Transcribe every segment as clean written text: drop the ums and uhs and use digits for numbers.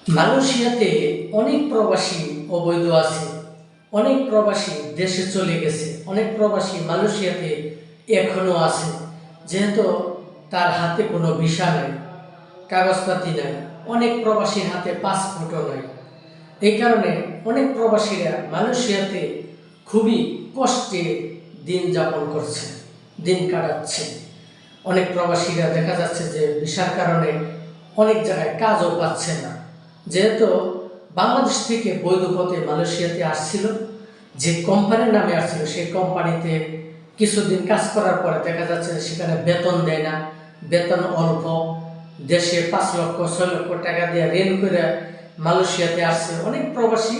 মালয়েশিয়াতে অনেক প্রবাসী অবৈধ আছে, অনেক প্রবাসী দেশে চলে গেছে, অনেক প্রবাসী মালয়েশিয়াতে এখনও আছে। যেহেতু তার হাতে কোনো ভিসা নাই, কাগজপাতি নাই, অনেক প্রবাসীর হাতে পাসপোর্টও নাই। এই কারণে অনেক প্রবাসীরা মালয়েশিয়াতে খুবই কষ্টে দিন যাপন করছে, দিন কাটাচ্ছে। অনেক প্রবাসীরা দেখা যাচ্ছে যে ভিসার কারণে অনেক জায়গায় কাজও পাচ্ছে না। যেহেতু বাংলাদেশ থেকে বৈধ পথে মালয়েশিয়াতে আসছিল, যে কোম্পানির নামে আসছিল সেই কোম্পানিতে কিছুদিন কাজ করার পরে দেখা যাচ্ছে সেখানে বেতন দেয় না, বেতন অল্প, দেশে 5 লক্ষ 6 লক্ষ টাকা দিয়ে ঋণ করে মালয়েশিয়াতে আসছে। অনেক প্রবাসী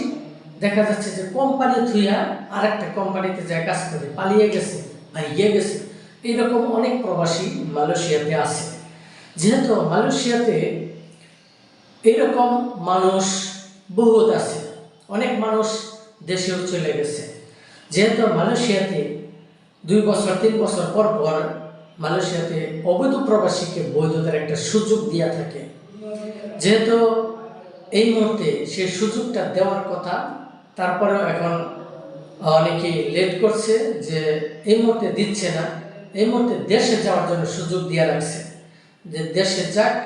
দেখা যাচ্ছে যে কোম্পানি থুইয়া আর একটা কোম্পানিতে যায় কাজ করে পালিয়ে গেছে, ভাইয়ে গেছে। এইরকম অনেক প্রবাসী মালয়েশিয়াতে আছে। যেহেতু মালয়েশিয়াতে এইরকম মানুষ বহুত আছে, অনেক মানুষ দেশেও চলে গেছে। যেহেতু মালয়েশিয়াতে 2 বছর 3 বছর পর পর মালয়েশিয়াতে অবৈধ প্রবাসীকে বৈধতার একটা সুযোগ দেওয়া থাকে। যেহেতু এই মুহূর্তে সেই সুযোগটা দেওয়ার কথা, তারপরেও এখন অনেকে লেট করছে যে এই মুহূর্তে দিচ্ছে না। এই মুহূর্তে দেশে যাওয়ার জন্য সুযোগ দিয়ে রাখছে যে দেশে যাক,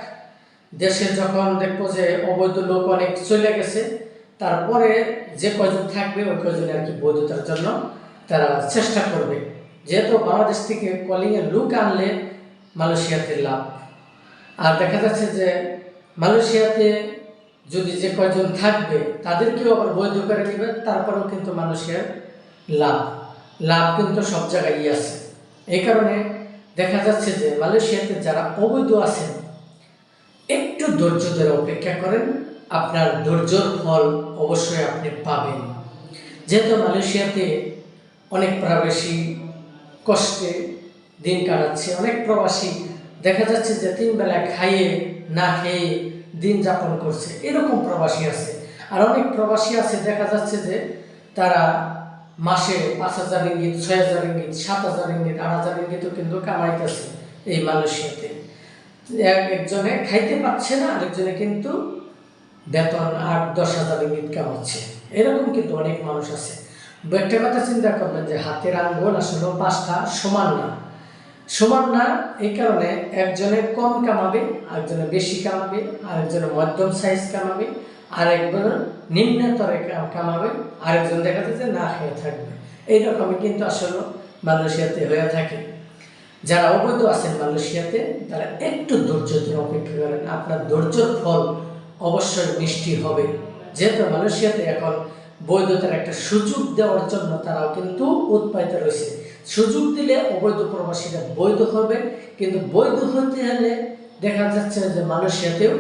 দেশে যখন দেখবো যে অবৈধ লোক অনেক চলে গেছে, তারপরে যে কয়জন থাকবে ওই কয়জন আর কি বৈধতার জন্য তারা চেষ্টা করবে। যেহেতু বাংলাদেশ থেকে কলিংয়ে লোক আনলে মালয়েশিয়াতে লাভ, আর দেখা যাচ্ছে যে মালয়েশিয়াতে যদি যে কয়জন থাকবে তাদেরকেও আবার বৈধ করে দেবে, তারপরেও কিন্তু মালয়েশিয়ার লাভ লাভ কিন্তু সব জায়গায় আছে। এই কারণে দেখা যাচ্ছে যে মালয়েশিয়াতে যারা অবৈধ আছেন একটু ধৈর্য ধরে অপেক্ষা করেন, আপনার ধৈর্যর ফল অবশ্যই আপনি পাবেন। যেহেতু মালয়েশিয়াতে অনেক প্রবাসী কষ্টে দিন কাটাচ্ছে, অনেক প্রবাসী দেখা যাচ্ছে যে 3 বেলা খাইয়ে না খেয়ে দিন যাপন করছে, এরকম প্রবাসী আছে। আর অনেক প্রবাসী আছে দেখা যাচ্ছে যে তারা মাসে 5,000 রিঙ্গিত, 6,000 রিঙ্গিত, 7,000 রিঙ্গিত, 8,000 রিঙ্গিতও কিন্তু কামাইতেছে এই মালয়েশিয়াতে। একজনে খাইতে পাচ্ছে না, আরেকজনে কিন্তু বেতন 8-10,000 রিঙ্গিত কামাচ্ছে। এরকম কিন্তু অনেক মানুষ আছে। একটা কথা চিন্তা করবেন যে হাতের আঙ্গুল আসলে 5টা সমান না, সমান না। এই কারণে একজনে কম কামাবে, আরেকজনে বেশি কামাবে, আরেকজনে মধ্যম সাইজ কামাবে, আরেকজন নিম্নতরে কামাবে, আরেকজন দেখা যাচ্ছে না খেয়ে থাকবে। এইরকমই কিন্তু আসলে মালয়েশিয়াতে হয়ে থাকে। যারা অবৈধ আছেন মালয়েশিয়াতে তারা একটু ধৈর্য ধরে অপেক্ষা করেন, আপনার ধৈর্যের ফল অবশ্যই মিষ্টি হবে। যেহেতু মালয়েশিয়াতে এখন বৈধতার একটা সুযোগ দেওয়ার জন্য তারাও কিন্তু উৎপাদিত রয়েছে। সুযোগ দিলে অবৈধ প্রবাসীরা বৈধ হবে, কিন্তু বৈধ হতে হলে দেখা যাচ্ছে যে মালয়েশিয়াতেও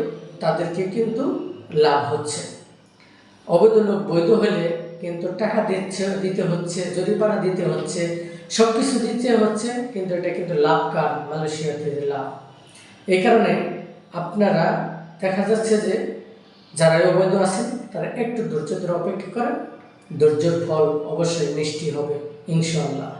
তাদেরকে কিন্তু লাভ হচ্ছে। অবৈধ লোক বৈধ হলে কিন্তু টাকা দিতে হচ্ছে, জরিমানা দিতে হচ্ছে, সব কিছু দিতে হচ্ছে, কিন্তু এটা কিন্তু লাভ কার? মালয়েশিয়াতে লাভ। এই কারণে আপনারা দেখা যাচ্ছে যে যারা অবৈধ আছেন তারা একটু ধৈর্য ধরে অপেক্ষা করেন, ধৈর্যের ফল অবশ্যই মিষ্টি হবে ইনশাআল্লাহ।